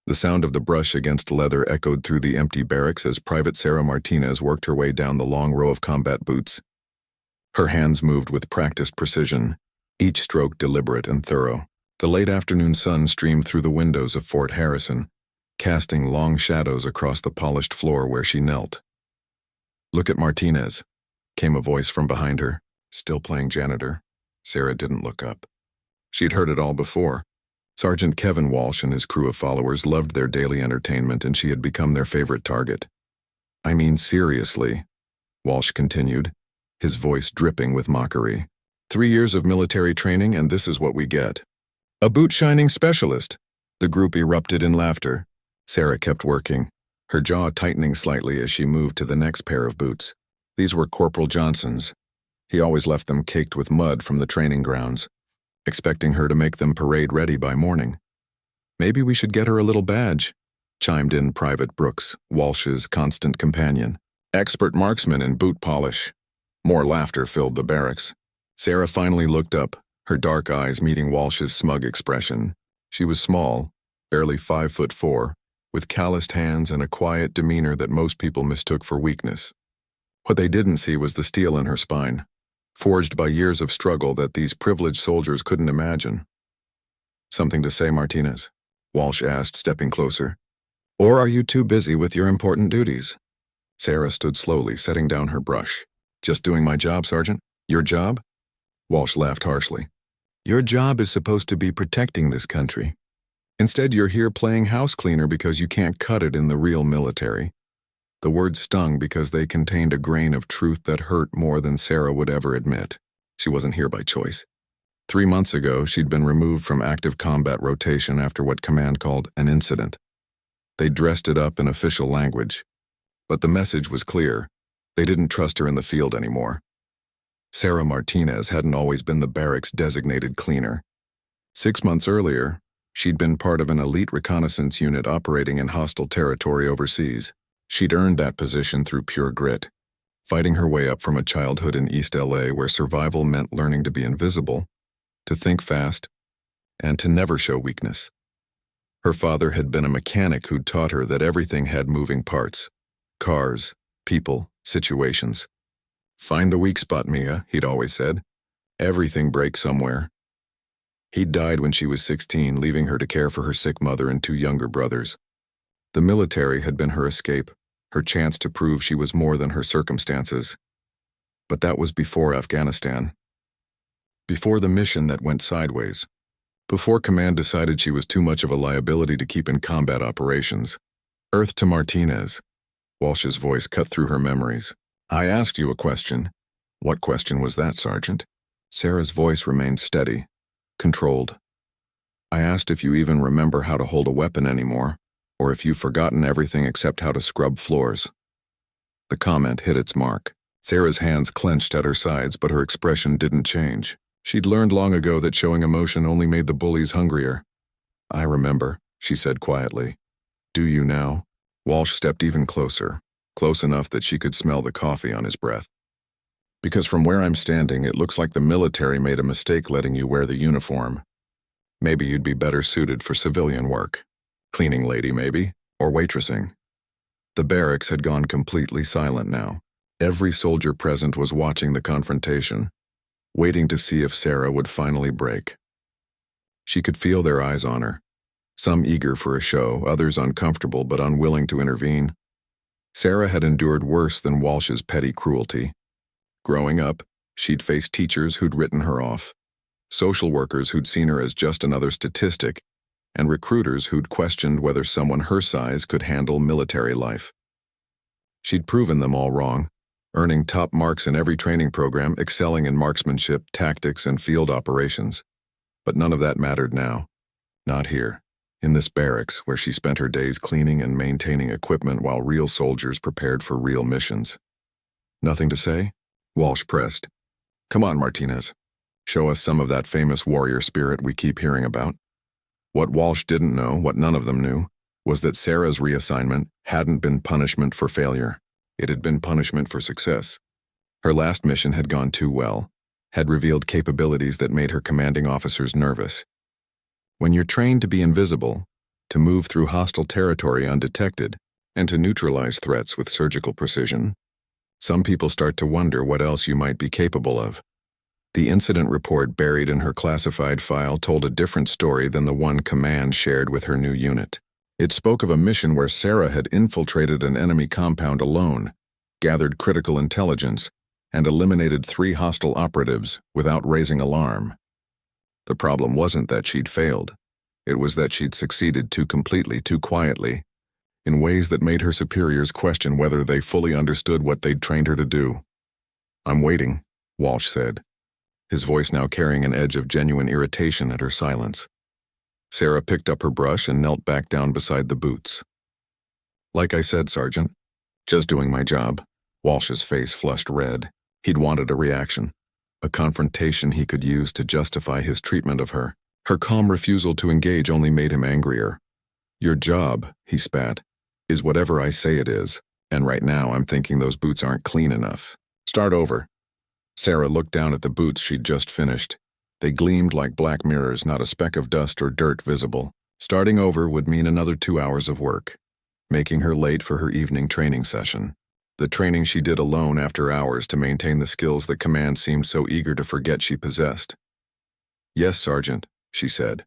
The sound of the brush against leather echoed through the empty barracks as Private Sarah Martinez worked her way down the long row of combat boots. Her hands moved with practiced precision, each stroke deliberate and thorough. The late afternoon sun streamed through the windows of Fort Harrison, casting long shadows across the polished floor where she knelt. "Look at Martinez," came a voice from behind her. Still playing janitor? Sarah didn't look up. She'd heard it all before. Sergeant Kevin Walsh and his crew of followers loved their daily entertainment, and she had become their favorite target. "I mean, seriously," Walsh continued, his voice dripping with mockery. 3 years of military training, and this is what we get. A boot-shining specialist." The group erupted in laughter. Sarah kept working, her jaw tightening slightly as she moved to the next pair of boots. These were Corporal Johnson's. He always left them caked with mud from the training grounds, expecting her to make them parade-ready by morning. "Maybe we should get her a little badge," chimed in Private Brooks, Walsh's constant companion. "Expert marksman in boot polish." More laughter filled the barracks. Sarah finally looked up, her dark eyes meeting Walsh's smug expression. She was small, barely 5'4", with calloused hands and a quiet demeanor that most people mistook for weakness. What they didn't see was the steel in her spine, forged by years of struggle that these privileged soldiers couldn't imagine. "Something to say, Martinez?" Walsh asked, stepping closer. "Or are you too busy with your important duties?" Sarah stood slowly, setting down her brush. "Just doing my job, Sergeant." "Your job?" Walsh laughed harshly. "Your job is supposed to be protecting this country. Instead, you're here playing house cleaner because you can't cut it in the real military." The words stung because they contained a grain of truth that hurt more than Sarah would ever admit. She wasn't here by choice. 3 months ago, she'd been removed from active combat rotation after what command called an incident. They dressed it up in official language. But the message was clear. They didn't trust her in the field anymore. Sarah Martinez hadn't always been the barracks' designated cleaner. 6 months earlier, she'd been part of an elite reconnaissance unit operating in hostile territory overseas. She'd earned that position through pure grit, fighting her way up from a childhood in East LA where survival meant learning to be invisible, to think fast, and to never show weakness. Her father had been a mechanic who'd taught her that everything had moving parts: cars, people, situations. "Find the weak spot, Mia," he'd always said. "Everything breaks somewhere." He'd died when she was 16, leaving her to care for her sick mother and 2 younger brothers. The military had been her escape, her chance to prove she was more than her circumstances. But that was before Afghanistan. Before the mission that went sideways. Before command decided she was too much of a liability to keep in combat operations. Earth to Martinez. Walsh's voice cut through her memories. "I asked you a question." "What question was that, Sergeant?" Sarah's voice remained steady, controlled. "I asked if you even remember how to hold a weapon anymore, or if you've forgotten everything except how to scrub floors." The comment hit its mark. Sarah's hands clenched at her sides, but her expression didn't change. She'd learned long ago that showing emotion only made the bullies hungrier. "I remember," she said quietly. "Do you now?" Walsh stepped even closer, close enough that she could smell the coffee on his breath. "Because from where I'm standing, it looks like the military made a mistake letting you wear the uniform. Maybe you'd be better suited for civilian work. Cleaning lady, maybe, or waitressing." The barracks had gone completely silent now. Every soldier present was watching the confrontation, waiting to see if Sarah would finally break. She could feel their eyes on her, some eager for a show, others uncomfortable but unwilling to intervene. Sarah had endured worse than Walsh's petty cruelty. Growing up, she'd faced teachers who'd written her off, social workers who'd seen her as just another statistic, and recruiters who'd questioned whether someone her size could handle military life. She'd proven them all wrong, earning top marks in every training program, excelling in marksmanship, tactics, and field operations. But none of that mattered now. Not here, in this barracks where she spent her days cleaning and maintaining equipment while real soldiers prepared for real missions. "Nothing to say?" Walsh pressed. "Come on, Martinez. Show us some of that famous warrior spirit we keep hearing about." What Walsh didn't know, what none of them knew, was that Sarah's reassignment hadn't been punishment for failure. It had been punishment for success. Her last mission had gone too well, had revealed capabilities that made her commanding officers nervous. When you're trained to be invisible, to move through hostile territory undetected, and to neutralize threats with surgical precision. Some people start to wonder what else you might be capable of. The incident report buried in her classified file told a different story than the one Command shared with her new unit. It spoke of a mission where Sarah had infiltrated an enemy compound alone, gathered critical intelligence, and eliminated 3 hostile operatives without raising alarm. The problem wasn't that she'd failed. It was that she'd succeeded too completely, too quietly, in ways that made her superiors question whether they fully understood what they'd trained her to do. "I'm waiting," Walsh said, his voice now carrying an edge of genuine irritation at her silence. Sarah picked up her brush and knelt back down beside the boots. "Like I said, Sergeant, just doing my job." Walsh's face flushed red. He'd wanted a reaction, a confrontation he could use to justify his treatment of her. Her calm refusal to engage only made him angrier. "Your job," he spat, "is whatever I say it is, and right now I'm thinking those boots aren't clean enough. Start over." Sarah looked down at the boots she'd just finished. They gleamed like black mirrors, not a speck of dust or dirt visible. Starting over would mean another 2 hours of work, making her late for her evening training session. The training she did alone after hours to maintain the skills that Command seemed so eager to forget she possessed. "Yes, Sergeant," she said.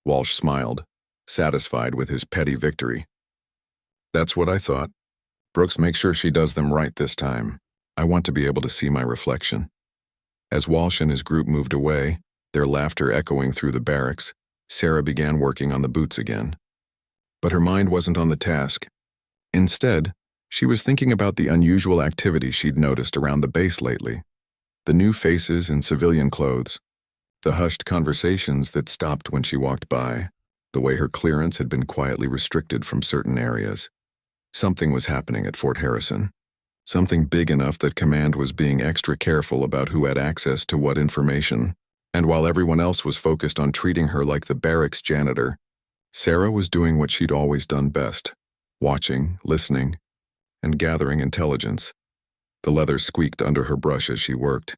Walsh smiled, satisfied with his petty victory. "That's what I thought. Brooks, make sure she does them right this time. I want to be able to see my reflection." As Walsh and his group moved away, their laughter echoing through the barracks, Sarah began working on the boots again. But her mind wasn't on the task. Instead, she was thinking about the unusual activity she'd noticed around the base lately. The new faces in civilian clothes, the hushed conversations that stopped when she walked by, the way her clearance had been quietly restricted from certain areas. Something was happening at Fort Harrison. Something big enough that Command was being extra careful about who had access to what information, and while everyone else was focused on treating her like the barracks janitor, Sarah was doing what she'd always done best, watching, listening, and gathering intelligence. The leather squeaked under her brush as she worked,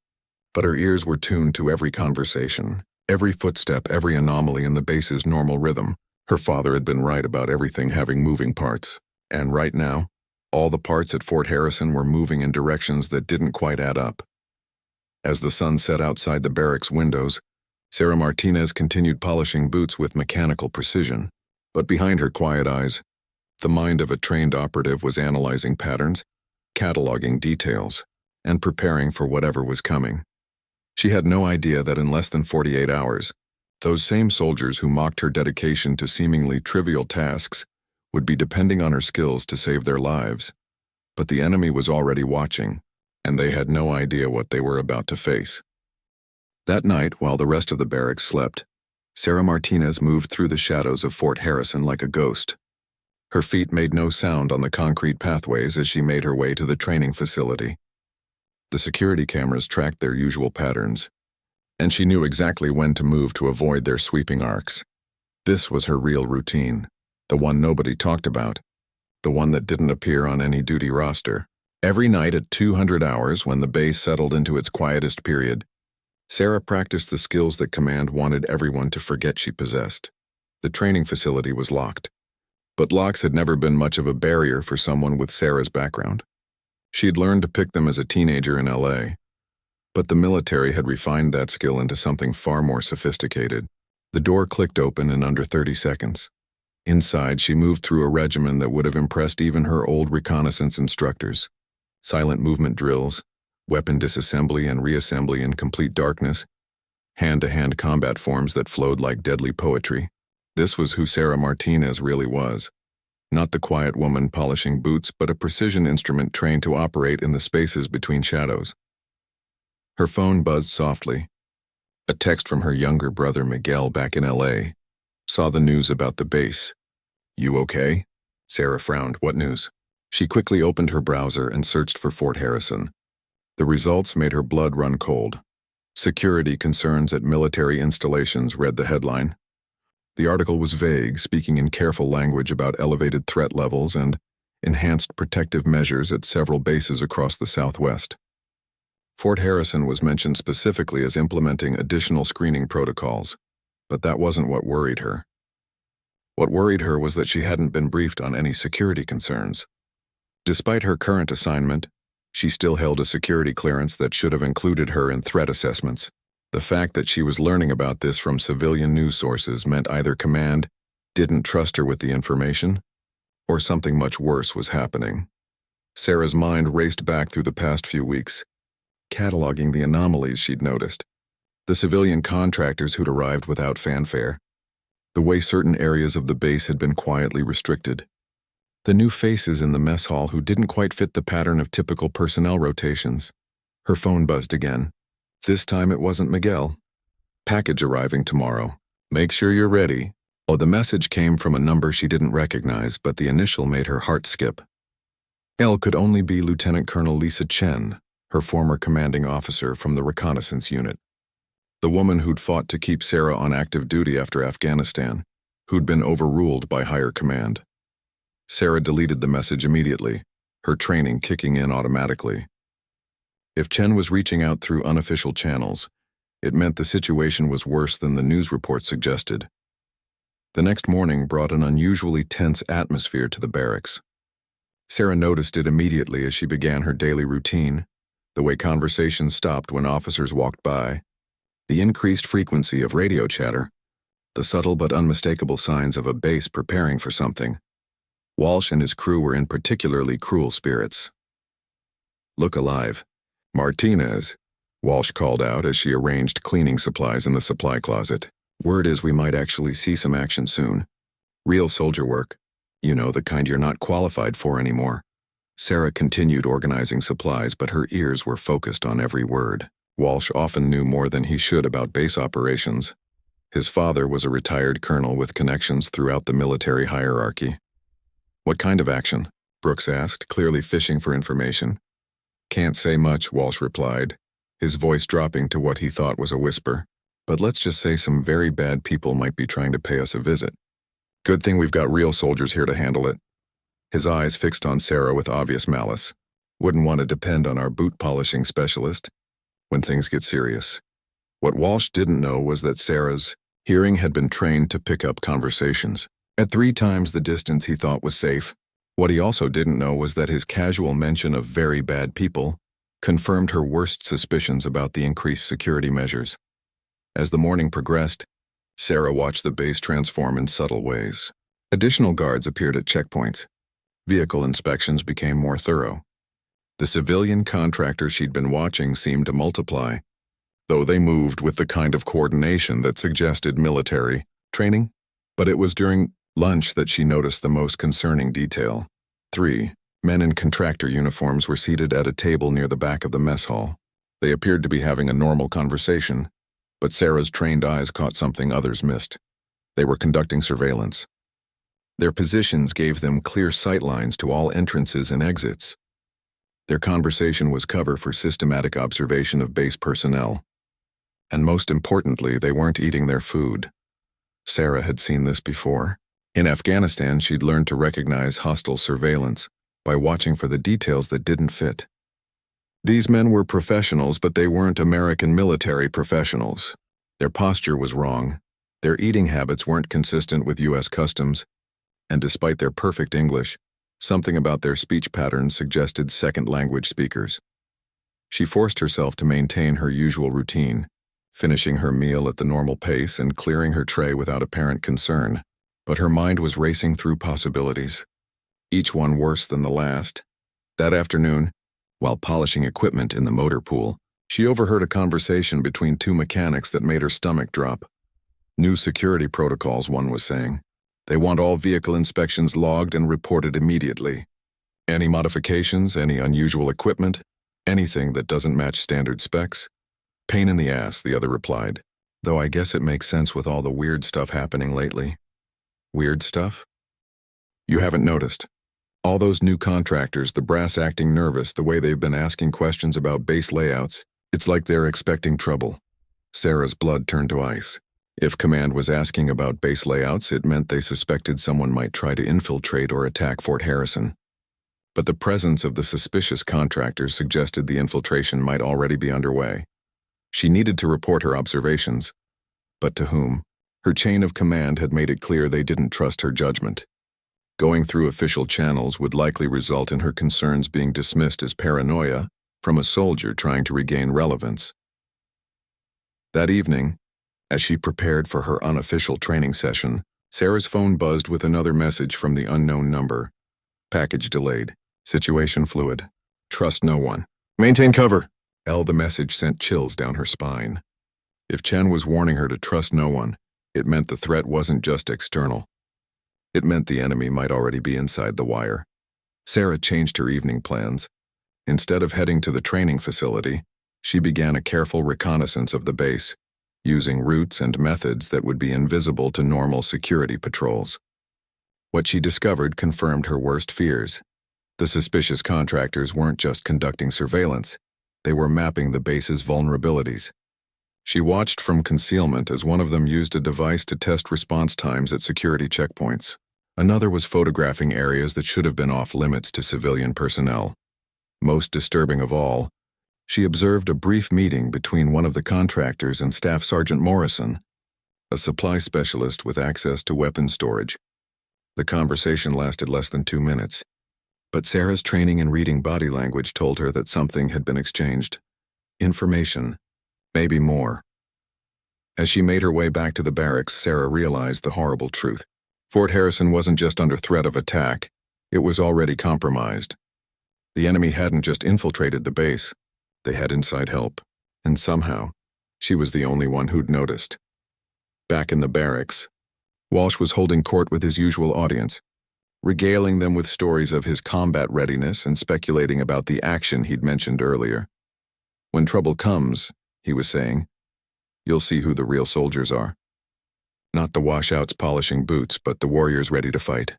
but her ears were tuned to every conversation, every footstep, every anomaly in the base's normal rhythm. Her father had been right about everything having moving parts, and right now, all the parts at Fort Harrison were moving in directions that didn't quite add up. As the sun set outside the barracks windows, Sarah Martinez continued polishing boots with mechanical precision, but behind her quiet eyes, the mind of a trained operative was analyzing patterns, cataloging details, and preparing for whatever was coming. She had no idea that in less than 48 hours, those same soldiers who mocked her dedication to seemingly trivial tasks would be depending on her skills to save their lives. But the enemy was already watching, and they had no idea what they were about to face. That night, while the rest of the barracks slept, Sarah Martinez moved through the shadows of Fort Harrison like a ghost. Her feet made no sound on the concrete pathways as she made her way to the training facility. The security cameras tracked their usual patterns, and she knew exactly when to move to avoid their sweeping arcs. This was her real routine. The one nobody talked about, the one that didn't appear on any duty roster. Every night at 200 hours, when the base settled into its quietest period, Sarah practiced the skills that Command wanted everyone to forget she possessed. The training facility was locked, but locks had never been much of a barrier for someone with Sarah's background. She had learned to pick them as a teenager in LA, but the military had refined that skill into something far more sophisticated. The door clicked open in under 30 seconds. Inside, she moved through a regimen that would have impressed even her old reconnaissance instructors. Silent movement drills, weapon disassembly and reassembly in complete darkness, hand-to-hand combat forms that flowed like deadly poetry. This was who Sarah Martinez really was. Not the quiet woman polishing boots, but a precision instrument trained to operate in the spaces between shadows. Her phone buzzed softly. A text from her younger brother Miguel back in LA. Saw the news about the base. "You okay?" Sarah frowned. "What news?" She quickly opened her browser and searched for Fort Harrison. The results made her blood run cold. "Security concerns at military installations," read the headline. The article was vague, speaking in careful language about elevated threat levels and enhanced protective measures at several bases across the Southwest. Fort Harrison was mentioned specifically as implementing additional screening protocols, but that wasn't what worried her. What worried her was that she hadn't been briefed on any security concerns. Despite her current assignment, she still held a security clearance that should have included her in threat assessments. The fact that she was learning about this from civilian news sources meant either command didn't trust her with the information, or something much worse was happening. Sarah's mind raced back through the past few weeks, cataloging the anomalies she'd noticed. The civilian contractors who'd arrived without fanfare, the way certain areas of the base had been quietly restricted, the new faces in the mess hall who didn't quite fit the pattern of typical personnel rotations. Her phone buzzed again. This time it wasn't Miguel. Package arriving tomorrow. Make sure you're ready. Oh, the message came from a number she didn't recognize, but the initial made her heart skip. L could only be Lieutenant Colonel Lisa Chen, her former commanding officer from the reconnaissance unit. The woman who'd fought to keep Sarah on active duty after Afghanistan, who'd been overruled by higher command. Sarah deleted the message immediately, her training kicking in automatically. If Chen was reaching out through unofficial channels, it meant the situation was worse than the news report suggested. The next morning brought an unusually tense atmosphere to the barracks. Sarah noticed it immediately as she began her daily routine, the way conversations stopped when officers walked by, the increased frequency of radio chatter, the subtle but unmistakable signs of a base preparing for something. Walsh and his crew were in particularly cruel spirits. "Look alive. Martinez," Walsh called out as she arranged cleaning supplies in the supply closet. "Word is we might actually see some action soon. Real soldier work. You know, the kind you're not qualified for anymore." Sarah continued organizing supplies, but her ears were focused on every word. Walsh often knew more than he should about base operations. His father was a retired colonel with connections throughout the military hierarchy. "What kind of action?" Brooks asked, clearly fishing for information. "Can't say much," Walsh replied, his voice dropping to what he thought was a whisper. "But let's just say some very bad people might be trying to pay us a visit. Good thing we've got real soldiers here to handle it." His eyes fixed on Sarah with obvious malice. "Wouldn't want to depend on our boot polishing specialist when things get serious." What Walsh didn't know was that Sarah's hearing had been trained to pick up conversations at 3 times the distance he thought was safe. What he also didn't know was that his casual mention of very bad people confirmed her worst suspicions about the increased security measures. As the morning progressed, Sarah watched the base transform in subtle ways. Additional guards appeared at checkpoints. Vehicle inspections became more thorough. The civilian contractors she'd been watching seemed to multiply, though they moved with the kind of coordination that suggested military training. But it was during lunch that she noticed the most concerning detail. 3 men in contractor uniforms were seated at a table near the back of the mess hall. They appeared to be having a normal conversation, but Sarah's trained eyes caught something others missed. They were conducting surveillance. Their positions gave them clear sightlines to all entrances and exits. Their conversation was cover for systematic observation of base personnel. And most importantly, they weren't eating their food. Sarah had seen this before. In Afghanistan, she'd learned to recognize hostile surveillance by watching for the details that didn't fit. These men were professionals, but they weren't American military professionals. Their posture was wrong. Their eating habits weren't consistent with U.S. customs. And despite their perfect English, something about their speech patterns suggested second-language speakers. She forced herself to maintain her usual routine, finishing her meal at the normal pace and clearing her tray without apparent concern. But her mind was racing through possibilities, each one worse than the last. That afternoon, while polishing equipment in the motor pool, she overheard a conversation between 2 mechanics that made her stomach drop. "New security protocols," one was saying. "They want all vehicle inspections logged and reported immediately. Any modifications, any unusual equipment, anything that doesn't match standard specs. Pain in the ass," the other replied. "Though I guess it makes sense with all the weird stuff happening lately." "Weird stuff?" "You haven't noticed. All those new contractors, the brass acting nervous, the way they've been asking questions about base layouts, it's like they're expecting trouble." Sarah's blood turned to ice. If command was asking about base layouts, it meant they suspected someone might try to infiltrate or attack Fort Harrison. But the presence of the suspicious contractors suggested the infiltration might already be underway. She needed to report her observations. But to whom? Her chain of command had made it clear they didn't trust her judgment. Going through official channels would likely result in her concerns being dismissed as paranoia from a soldier trying to regain relevance. That evening, as she prepared for her unofficial training session, Sarah's phone buzzed with another message from the unknown number. Package delayed. Situation fluid. Trust no one. Maintain cover. The message sent chills down her spine. If Chen was warning her to trust no one, it meant the threat wasn't just external. It meant the enemy might already be inside the wire. Sarah changed her evening plans. Instead of heading to the training facility, she began a careful reconnaissance of the base, using routes and methods that would be invisible to normal security patrols. What she discovered confirmed her worst fears. The suspicious contractors weren't just conducting surveillance, they were mapping the base's vulnerabilities. She watched from concealment as one of them used a device to test response times at security checkpoints. Another was photographing areas that should have been off-limits to civilian personnel. Most disturbing of all, she observed a brief meeting between one of the contractors and Staff Sergeant Morrison, a supply specialist with access to weapons storage. The conversation lasted less than 2 minutes, but Sarah's training in reading body language told her that something had been exchanged. Information, maybe more. As she made her way back to the barracks, Sarah realized the horrible truth. Fort Harrison wasn't just under threat of attack, it was already compromised. The enemy hadn't just infiltrated the base, they had inside help, and somehow, she was the only one who'd noticed. Back in the barracks, Walsh was holding court with his usual audience, regaling them with stories of his combat readiness and speculating about the action he'd mentioned earlier. When trouble comes, he was saying, you'll see who the real soldiers are. Not the washouts polishing boots, but the warriors ready to fight.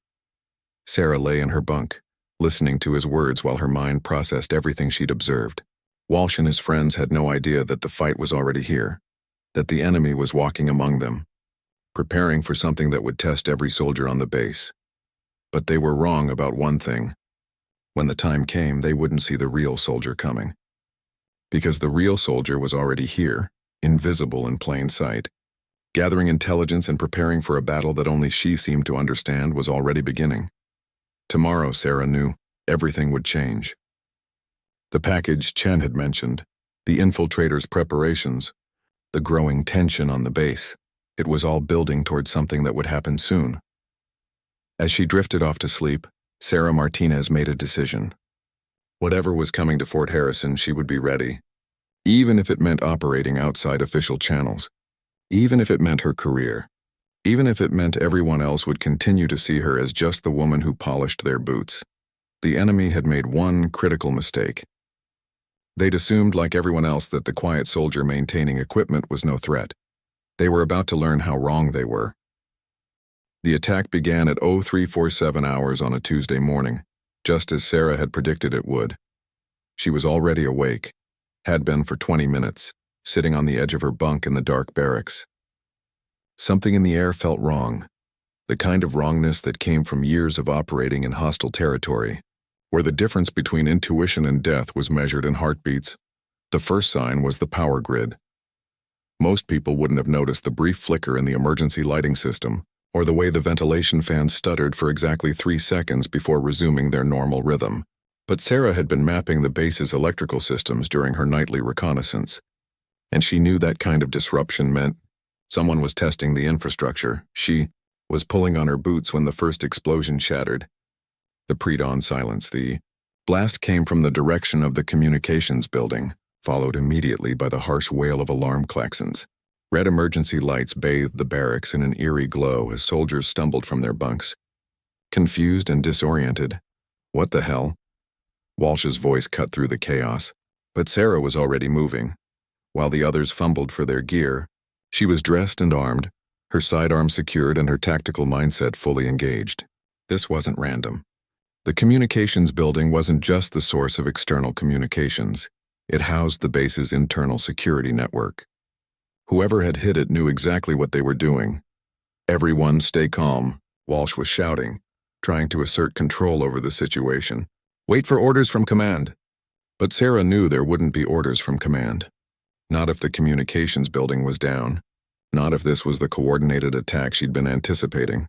Sarah lay in her bunk, listening to his words while her mind processed everything she'd observed. Walsh and his friends had no idea that the fight was already here, that the enemy was walking among them, preparing for something that would test every soldier on the base. But they were wrong about one thing. When the time came, they wouldn't see the real soldier coming. Because the real soldier was already here, invisible in plain sight. Gathering intelligence and preparing for a battle that only she seemed to understand was already beginning. Tomorrow, Sarah knew, everything would change. The package Chen had mentioned, the infiltrators' preparations, the growing tension on the base, it was all building towards something that would happen soon. As she drifted off to sleep, Sarah Martinez made a decision. Whatever was coming to Fort Harrison, she would be ready, even if it meant operating outside official channels, even if it meant her career, even if it meant everyone else would continue to see her as just the woman who polished their boots. The enemy had made one critical mistake. They'd assumed, like everyone else, that the quiet soldier maintaining equipment was no threat. They were about to learn how wrong they were. The attack began at 0347 hours on a Tuesday morning, just as Sarah had predicted it would. She was already awake, had been for 20 minutes, sitting on the edge of her bunk in the dark barracks. Something in the air felt wrong, the kind of wrongness that came from years of operating in hostile territory, where the difference between intuition and death was measured in heartbeats. The first sign was the power grid. Most people wouldn't have noticed the brief flicker in the emergency lighting system, or the way the ventilation fans stuttered for exactly 3 seconds before resuming their normal rhythm. But Sarah had been mapping the base's electrical systems during her nightly reconnaissance, and she knew that kind of disruption meant someone was testing the infrastructure. She was pulling on her boots when the first explosion shattered. The pre-dawn silence. The blast came from the direction of the communications building, followed immediately by the harsh wail of alarm klaxons. Red emergency lights bathed the barracks in an eerie glow as soldiers stumbled from their bunks. Confused and disoriented. What the hell? Walsh's voice cut through the chaos, but Sarah was already moving. While the others fumbled for their gear, she was dressed and armed, her sidearm secured and her tactical mindset fully engaged. This wasn't random. The communications building wasn't just the source of external communications. It housed the base's internal security network. Whoever had hit it knew exactly what they were doing. Everyone stay calm, Walsh was shouting, trying to assert control over the situation. Wait for orders from command. But Sarah knew there wouldn't be orders from command. Not if the communications building was down. Not if this was the coordinated attack she'd been anticipating.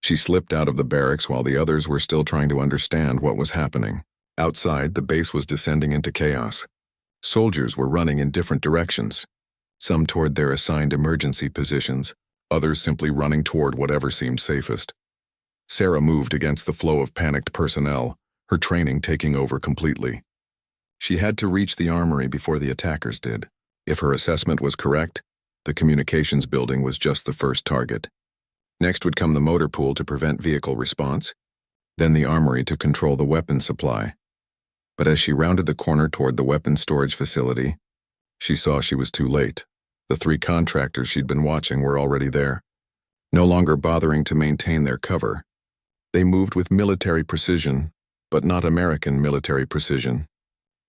She slipped out of the barracks while the others were still trying to understand what was happening. Outside, the base was descending into chaos. Soldiers were running in different directions, some toward their assigned emergency positions, others simply running toward whatever seemed safest. Sarah moved against the flow of panicked personnel, her training taking over completely. She had to reach the armory before the attackers did. If her assessment was correct, the communications building was just the first target. Next would come the motor pool to prevent vehicle response, then the armory to control the weapons supply. But as she rounded the corner toward the weapons storage facility, she saw she was too late. The 3 contractors she'd been watching were already there, no longer bothering to maintain their cover. They moved with military precision, but not American military precision.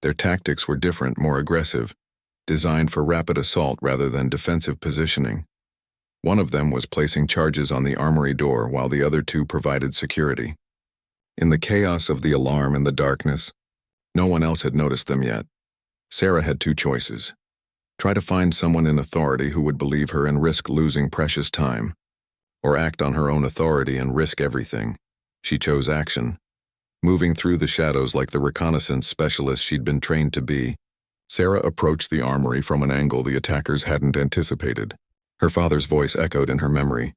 Their tactics were different, more aggressive, designed for rapid assault rather than defensive positioning. One of them was placing charges on the armory door while the other 2 provided security. In the chaos of the alarm and the darkness, no one else had noticed them yet. Sarah had 2 choices. Try to find someone in authority who would believe her and risk losing precious time, or act on her own authority and risk everything. She chose action. Moving through the shadows like the reconnaissance specialist she'd been trained to be, Sarah approached the armory from an angle the attackers hadn't anticipated. Her father's voice echoed in her memory.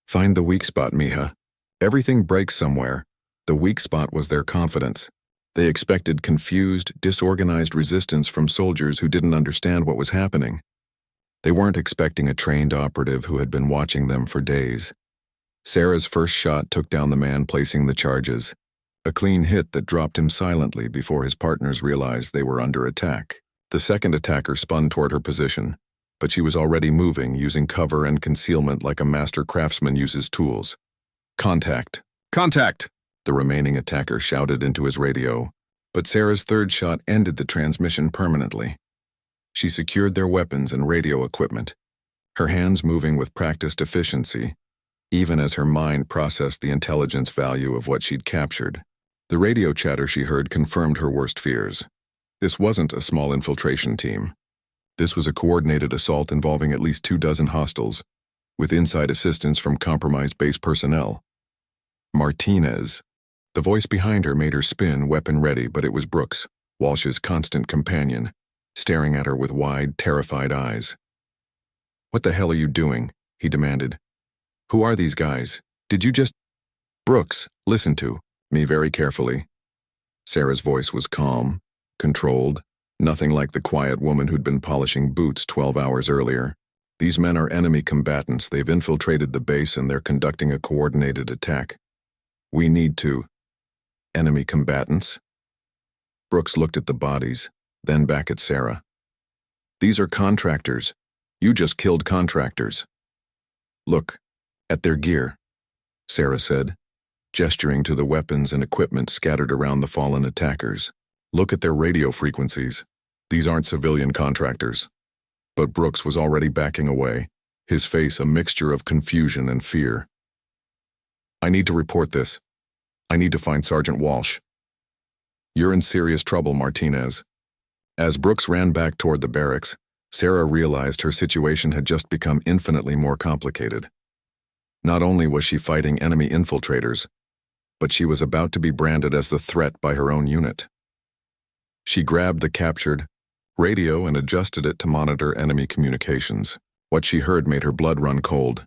"Find the weak spot, Mija. Everything breaks somewhere." The weak spot was their confidence. They expected confused, disorganized resistance from soldiers who didn't understand what was happening. They weren't expecting a trained operative who had been watching them for days. Sarah's first shot took down the man placing the charges, a clean hit that dropped him silently before his partners realized they were under attack. The second attacker spun toward her position, but she was already moving, using cover and concealment like a master craftsman uses tools. "Contact! Contact!" the remaining attacker shouted into his radio, but Sarah's third shot ended the transmission permanently. She secured their weapons and radio equipment, her hands moving with practiced efficiency, even as her mind processed the intelligence value of what she'd captured. The radio chatter she heard confirmed her worst fears. This wasn't a small infiltration team. This was a coordinated assault involving at least 24 hostiles, with inside assistance from compromised base personnel. Martinez. The voice behind her made her spin, weapon ready, but it was Brooks, Walsh's constant companion, staring at her with wide, terrified eyes. "What the hell are you doing?" he demanded. "Who are these guys? Did you just—" "Brooks, listen to me very carefully." Sarah's voice was calm, controlled, nothing like the quiet woman who'd been polishing boots 12 hours earlier. "These men are enemy combatants. They've infiltrated the base and they're conducting a coordinated attack. We need to—" "Enemy combatants?" Brooks looked at the bodies, then back at Sarah. "These are contractors. You just killed contractors." "Look at their gear," Sarah said, gesturing to the weapons and equipment scattered around the fallen attackers. "Look at their radio frequencies. These aren't civilian contractors." But Brooks was already backing away, his face a mixture of confusion and fear. "I need to report this. I need to find Sergeant Walsh." "You're in serious trouble, Martinez." As Brooks ran back toward the barracks, Sarah realized her situation had just become infinitely more complicated. Not only was she fighting enemy infiltrators, but she was about to be branded as the threat by her own unit. She grabbed the captured radio and adjusted it to monitor enemy communications. What she heard made her blood run cold.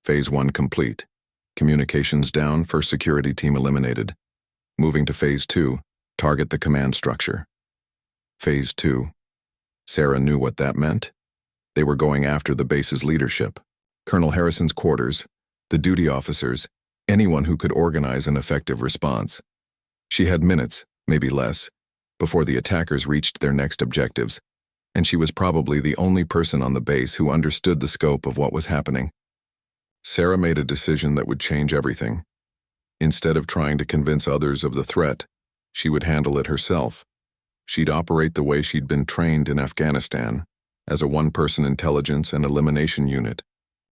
Phase 1 complete. Communications down, first security team eliminated. Moving to Phase 2, target the command structure. Phase 2. Sarah knew what that meant. They were going after the base's leadership. Colonel Harrison's quarters, the duty officers, anyone who could organize an effective response. She had minutes, maybe less, before the attackers reached their next objectives, and she was probably the only person on the base who understood the scope of what was happening. Sarah made a decision that would change everything. Instead of trying to convince others of the threat, she would handle it herself. She'd operate the way she'd been trained in Afghanistan, as a one-person intelligence and elimination unit,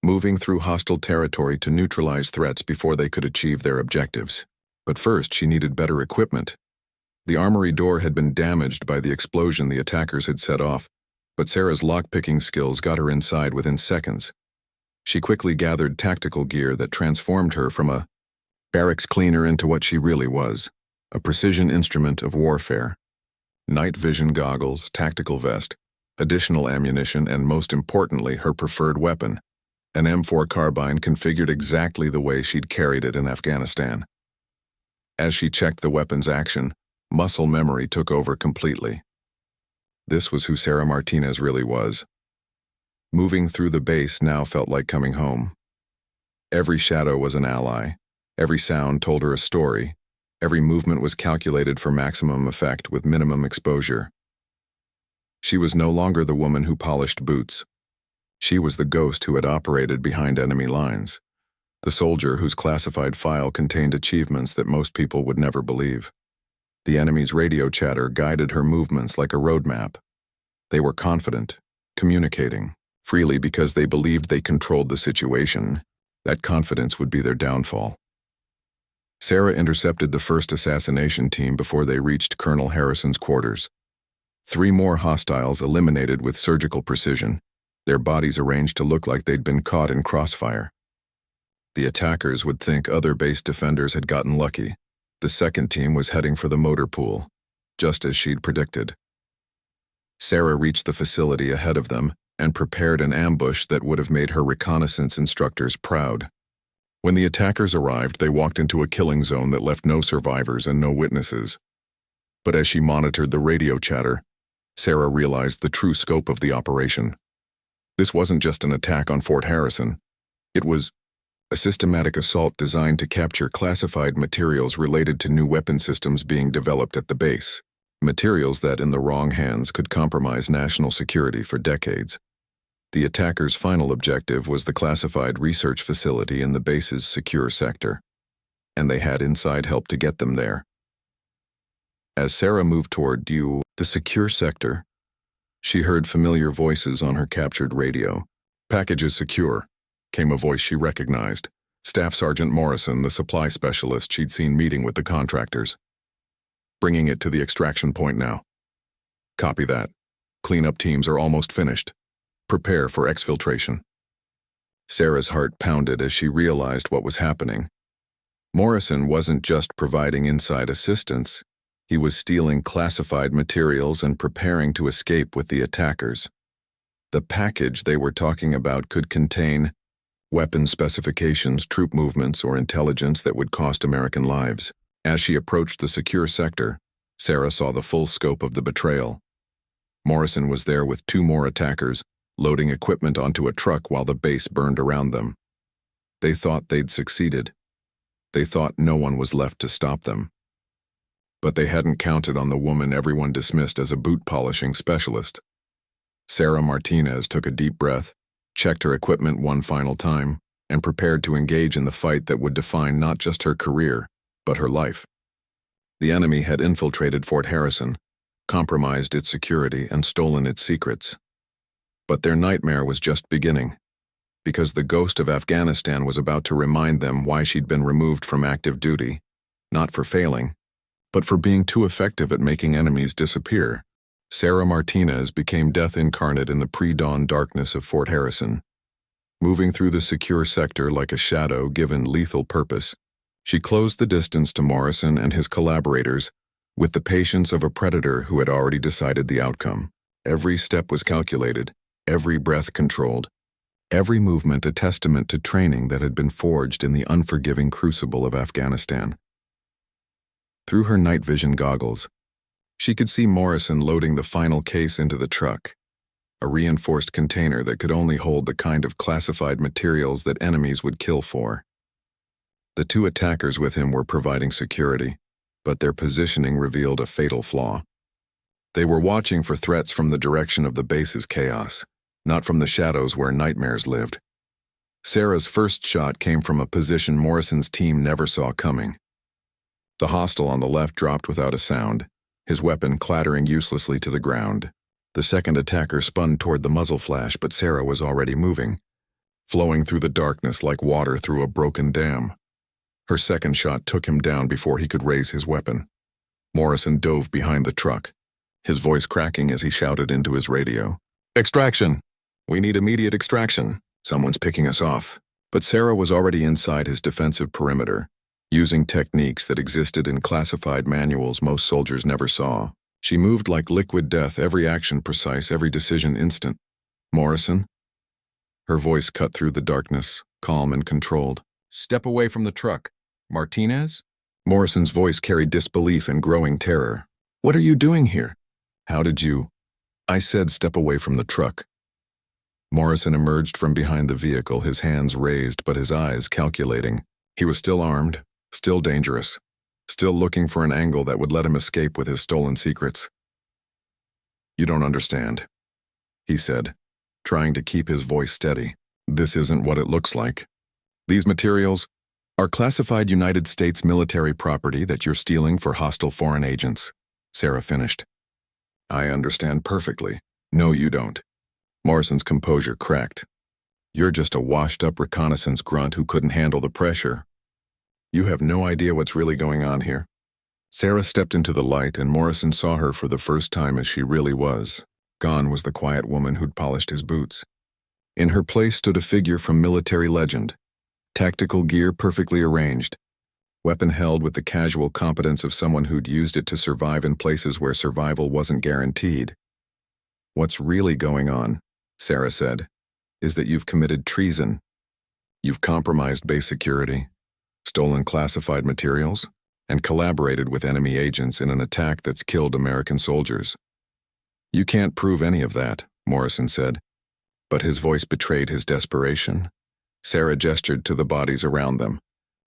moving through hostile territory to neutralize threats before they could achieve their objectives. But first, she needed better equipment. The armory door had been damaged by the explosion the attackers had set off, but Sarah's lock-picking skills got her inside within seconds. She quickly gathered tactical gear that transformed her from a barracks cleaner into what she really was, a precision instrument of warfare. Night vision goggles, tactical vest, additional ammunition, and most importantly, her preferred weapon, an M4 carbine configured exactly the way she'd carried it in Afghanistan. As she checked the weapon's action, muscle memory took over completely. This was who Sarah Martinez really was. Moving through the base now felt like coming home. Every shadow was an ally. Every sound told her a story. Every movement was calculated for maximum effect with minimum exposure. She was no longer the woman who polished boots. She was the ghost who had operated behind enemy lines, the soldier whose classified file contained achievements that most people would never believe. The enemy's radio chatter guided her movements like a roadmap. They were confident, communicating freely because they believed they controlled the situation. That confidence would be their downfall. Sarah intercepted the first assassination team before they reached Colonel Harrison's quarters. 3 more hostiles eliminated with surgical precision, their bodies arranged to look like they'd been caught in crossfire. The attackers would think other base defenders had gotten lucky. The second team was heading for the motor pool, just as she'd predicted. Sarah reached the facility ahead of them and prepared an ambush that would have made her reconnaissance instructors proud. When the attackers arrived, they walked into a killing zone that left no survivors and no witnesses. But as she monitored the radio chatter, Sarah realized the true scope of the operation. This wasn't just an attack on Fort Harrison. It was a systematic assault designed to capture classified materials related to new weapon systems being developed at the base. Materials that, in the wrong hands, could compromise national security for decades. The attackers' final objective was the classified research facility in the base's secure sector, and they had inside help to get them there. As Sarah moved toward the secure sector, she heard familiar voices on her captured radio. "Package is secure," came a voice she recognized. Staff Sergeant Morrison, the supply specialist she'd seen meeting with the contractors. "Bringing it to the extraction point now." "Copy that. Cleanup teams are almost finished. Prepare for exfiltration." Sarah's heart pounded as she realized what was happening. Morrison wasn't just providing inside assistance. He was stealing classified materials and preparing to escape with the attackers. The package they were talking about could contain weapon specifications, troop movements, or intelligence that would cost American lives. As she approached the secure sector, Sarah saw the full scope of the betrayal. Morrison was there with 2 more attackers, loading equipment onto a truck while the base burned around them. They thought they'd succeeded. They thought no one was left to stop them. But they hadn't counted on the woman everyone dismissed as a boot-polishing specialist. Sarah Martinez took a deep breath, checked her equipment one final time, and prepared to engage in the fight that would define not just her career, but her life. The enemy had infiltrated Fort Harrison, compromised its security, and stolen its secrets. But their nightmare was just beginning, because the ghost of Afghanistan was about to remind them why she'd been removed from active duty, not for failing, but for being too effective at making enemies disappear. Sarah Martinez became death incarnate in the pre-dawn darkness of Fort Harrison. Moving through the secure sector like a shadow given lethal purpose, she closed the distance to Morrison and his collaborators with the patience of a predator who had already decided the outcome. Every step was calculated, every breath controlled, every movement a testament to training that had been forged in the unforgiving crucible of Afghanistan. Through her night vision goggles, she could see Morrison loading the final case into the truck, a reinforced container that could only hold the kind of classified materials that enemies would kill for. The 2 attackers with him were providing security, but their positioning revealed a fatal flaw. They were watching for threats from the direction of the base's chaos, not from the shadows where nightmares lived. Sarah's first shot came from a position Morrison's team never saw coming. The hostile on the left dropped without a sound, his weapon clattering uselessly to the ground. The second attacker spun toward the muzzle flash, but Sarah was already moving, flowing through the darkness like water through a broken dam. Her second shot took him down before he could raise his weapon. Morrison dove behind the truck, his voice cracking as he shouted into his radio. Extraction. We need immediate extraction. Someone's picking us off. But Sarah was already inside his defensive perimeter, using techniques that existed in classified manuals most soldiers never saw. She moved like liquid death, every action precise, every decision instant. Morrison? Her voice cut through the darkness, calm and controlled. Step away from the truck. Martinez? Morrison's voice carried disbelief and growing terror. What are you doing here? How did you? I said step away from the truck. Morrison emerged from behind the vehicle, his hands raised but his eyes calculating. He was still armed, still dangerous, still looking for an angle that would let him escape with his stolen secrets. You don't understand, he said, trying to keep his voice steady. This isn't what it looks like. These materials are classified United States military property that you're stealing for hostile foreign agents, Sarah finished. I understand perfectly. No, you don't. Morrison's composure cracked. You're just a washed-up reconnaissance grunt who couldn't handle the pressure. You have no idea what's really going on here. Sarah stepped into the light and Morrison saw her for the first time as she really was. Gone was the quiet woman who'd polished his boots. In her place stood a figure from military legend. Tactical gear perfectly arranged. Weapon held with the casual competence of someone who'd used it to survive in places where survival wasn't guaranteed. What's really going on, Sarah said, is that you've committed treason. You've compromised base security, stolen classified materials, and collaborated with enemy agents in an attack that's killed American soldiers. You can't prove any of that, Morrison said, but his voice betrayed his desperation. Sarah gestured to the bodies around them,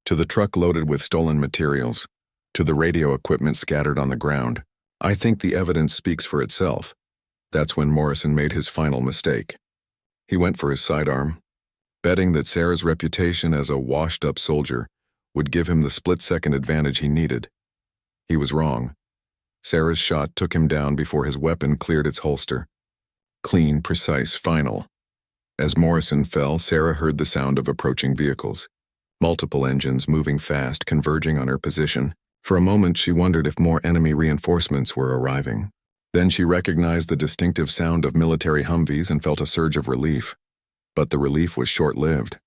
to the truck loaded with stolen materials, to the radio equipment scattered on the ground. I think the evidence speaks for itself. That's when Morrison made his final mistake. He went for his sidearm, betting that Sarah's reputation as a washed-up soldier would give him the split-second advantage he needed. He was wrong. Sarah's shot took him down before his weapon cleared its holster. Clean, precise, final. As Morrison fell, Sarah heard the sound of approaching vehicles. Multiple engines moving fast, converging on her position. For a moment, she wondered if more enemy reinforcements were arriving. Then she recognized the distinctive sound of military Humvees and felt a surge of relief. But the relief was short-lived.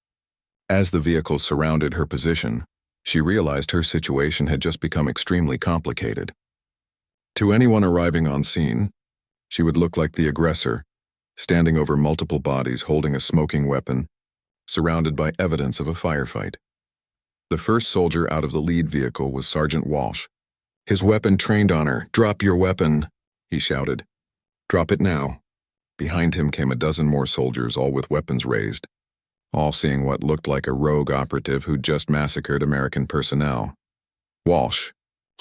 As the vehicles surrounded her position, she realized her situation had just become extremely complicated. To anyone arriving on scene, she would look like the aggressor, standing over multiple bodies holding a smoking weapon, surrounded by evidence of a firefight. The first soldier out of the lead vehicle was Sergeant Walsh. His weapon trained on her. "Drop your weapon," he shouted. "Drop it now." Behind him came a dozen more soldiers, all with weapons raised, all seeing what looked like a rogue operative who'd just massacred American personnel. "Walsh,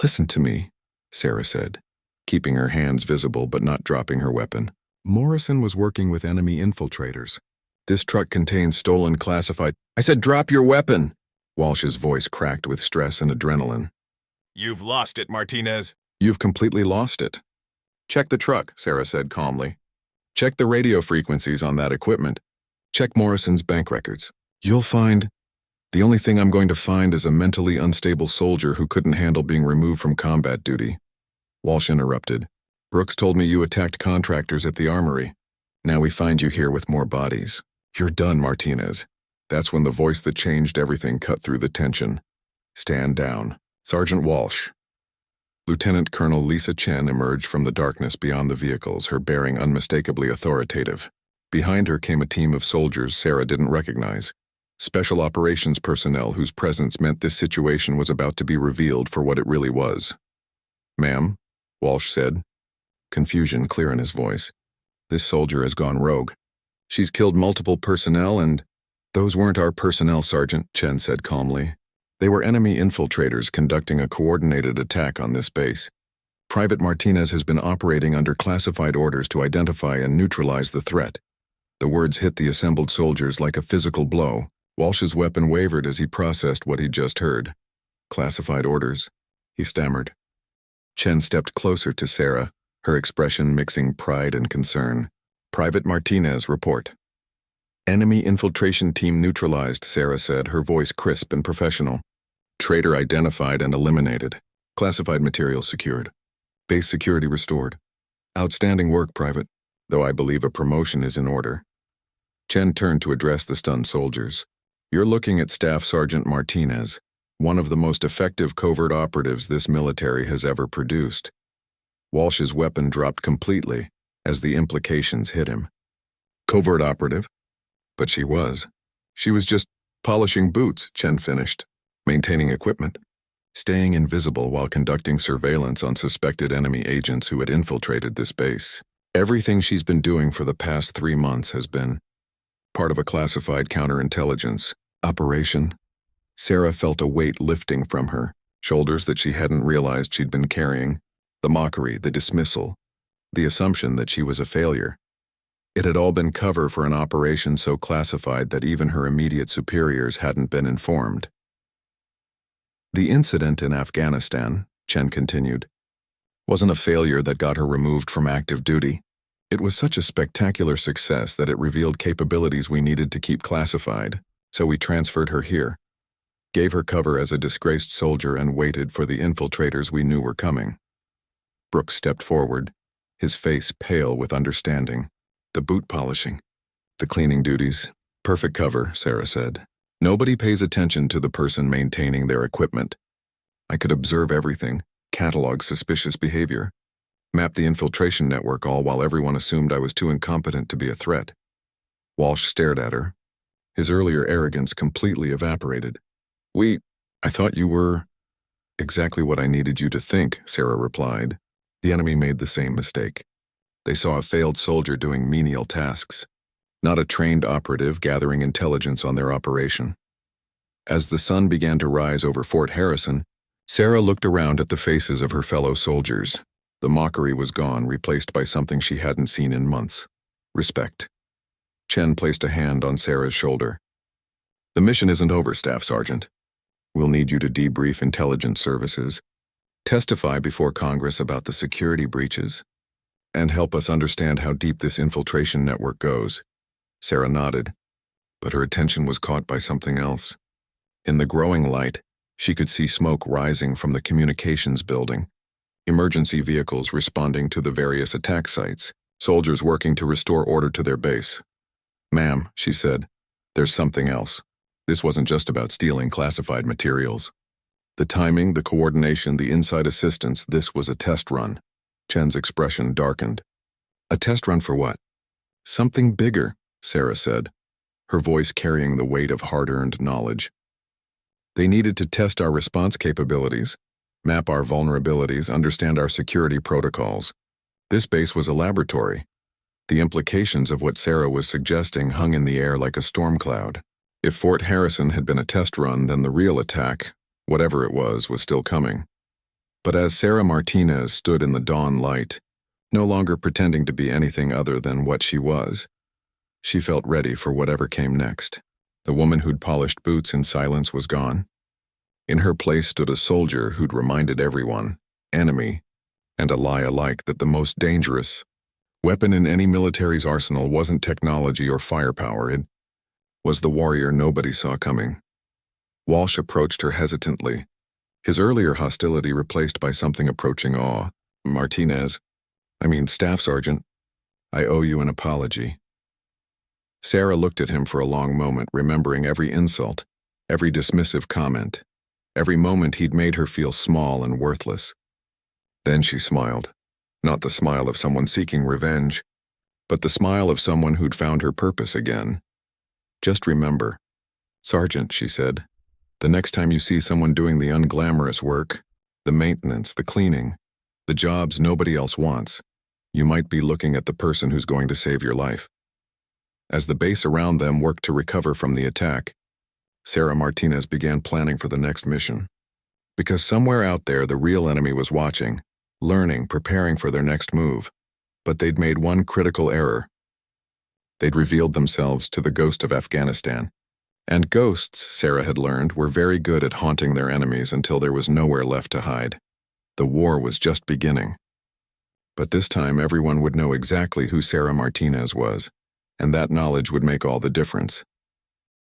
listen to me," Sarah said, keeping her hands visible but not dropping her weapon. Morrison was working with enemy infiltrators. This truck contains stolen classified— "I said drop your weapon!" Walsh's voice cracked with stress and adrenaline. "You've lost it, Martinez." "You've completely lost it." "Check the truck," Sarah said calmly. "Check the radio frequencies on that equipment. Check Morrison's bank records. You'll find— The only thing I'm going to find is a mentally unstable soldier who couldn't handle being removed from combat duty." Walsh interrupted. "Brooks told me you attacked contractors at the armory. Now we find you here with more bodies. You're done, Martinez." That's when the voice that changed everything cut through the tension. "Stand down." Sergeant Walsh. Lieutenant Colonel Lisa Chen emerged from the darkness beyond the vehicles, her bearing unmistakably authoritative. Behind her came a team of soldiers Sarah didn't recognize. Special operations personnel whose presence meant this situation was about to be revealed for what it really was. "Ma'am," Walsh said, confusion clear in his voice. "This soldier has gone rogue. She's killed multiple personnel and—" "Those weren't our personnel, Sergeant," Chen said calmly. "They were enemy infiltrators conducting a coordinated attack on this base. Private Martinez has been operating under classified orders to identify and neutralize the threat." The words hit the assembled soldiers like a physical blow. Walsh's weapon wavered as he processed what he'd just heard. "Classified orders," he stammered. Chen stepped closer to Sarah, her expression mixing pride and concern. "Private Martinez, report." "Enemy infiltration team neutralized," Sarah said, her voice crisp and professional. "Traitor identified and eliminated. Classified material secured. Base security restored." "Outstanding work, Private." though I believe a promotion is in order. Chen turned to address the stunned soldiers. You're looking at Staff Sergeant Martinez, one of the most effective covert operatives this military has ever produced. Walsh's weapon dropped completely as the implications hit him. Covert operative? But she was. She was just polishing boots, Chen finished, maintaining equipment, staying invisible while conducting surveillance on suspected enemy agents who had infiltrated this base. Everything she's been doing for the past 3 months has been part of a classified counterintelligence operation. Sarah felt a weight lifting from her shoulders that she hadn't realized she'd been carrying. The mockery, the dismissal, the assumption that she was a failure. It had all been cover for an operation so classified that even her immediate superiors hadn't been informed. The incident in Afghanistan, Chen continued, wasn't a failure that got her removed from active duty. It was such a spectacular success that it revealed capabilities we needed to keep classified, so we transferred her here, gave her cover as a disgraced soldier and waited for the infiltrators we knew were coming. Brooks stepped forward, his face pale with understanding. The boot polishing, the cleaning duties, perfect cover, Sarah said. Nobody pays attention to the person maintaining their equipment. I could observe everything, catalog suspicious behavior, map the infiltration network, all while everyone assumed I was too incompetent to be a threat. Walsh stared at her. His earlier arrogance completely evaporated. I thought you were exactly what I needed you to think, Sarah replied. The enemy made the same mistake. They saw a failed soldier doing menial tasks, not a trained operative gathering intelligence on their operation. As the sun began to rise over Fort Harrison, Sarah looked around at the faces of her fellow soldiers. The mockery was gone, replaced by something she hadn't seen in months. Respect. Chen placed a hand on Sarah's shoulder. The mission isn't over, Staff Sergeant. We'll need you to debrief intelligence services, testify before Congress about the security breaches, and help us understand how deep this infiltration network goes. Sarah nodded, but her attention was caught by something else. In the growing light, she could see smoke rising from the communications building, emergency vehicles responding to the various attack sites, soldiers working to restore order to their base. Ma'am, she said, there's something else. This wasn't just about stealing classified materials. The timing, the coordination, the inside assistance, this was a test run. Chen's expression darkened. A test run for what? Something bigger, Sarah said, her voice carrying the weight of hard-earned knowledge. They needed to test our response capabilities, map our vulnerabilities, understand our security protocols. This base was a laboratory. The implications of what Sarah was suggesting hung in the air like a storm cloud. If Fort Harrison had been a test run, then the real attack, whatever it was still coming. But as Sarah Martinez stood in the dawn light, no longer pretending to be anything other than what she was, she felt ready for whatever came next. The woman who'd polished boots in silence was gone. In her place stood a soldier who'd reminded everyone, enemy, and ally alike, that the most dangerous weapon in any military's arsenal wasn't technology or firepower, it was the warrior nobody saw coming. Walsh approached her hesitantly, his earlier hostility replaced by something approaching awe. Staff Sergeant, I owe you an apology. Sarah looked at him for a long moment, remembering every insult, every dismissive comment, every moment he'd made her feel small and worthless. Then she smiled, not the smile of someone seeking revenge, but the smile of someone who'd found her purpose again. Just remember, Sergeant, she said, the next time you see someone doing the unglamorous work, the maintenance, the cleaning, the jobs nobody else wants, you might be looking at the person who's going to save your life. As the base around them worked to recover from the attack, Sarah Martinez began planning for the next mission. Because somewhere out there the real enemy was watching, learning, preparing for their next move. But they'd made one critical error. They'd revealed themselves to the ghost of Afghanistan. And ghosts, Sarah had learned, were very good at haunting their enemies until there was nowhere left to hide. The war was just beginning. But this time everyone would know exactly who Sarah Martinez was, and that knowledge would make all the difference.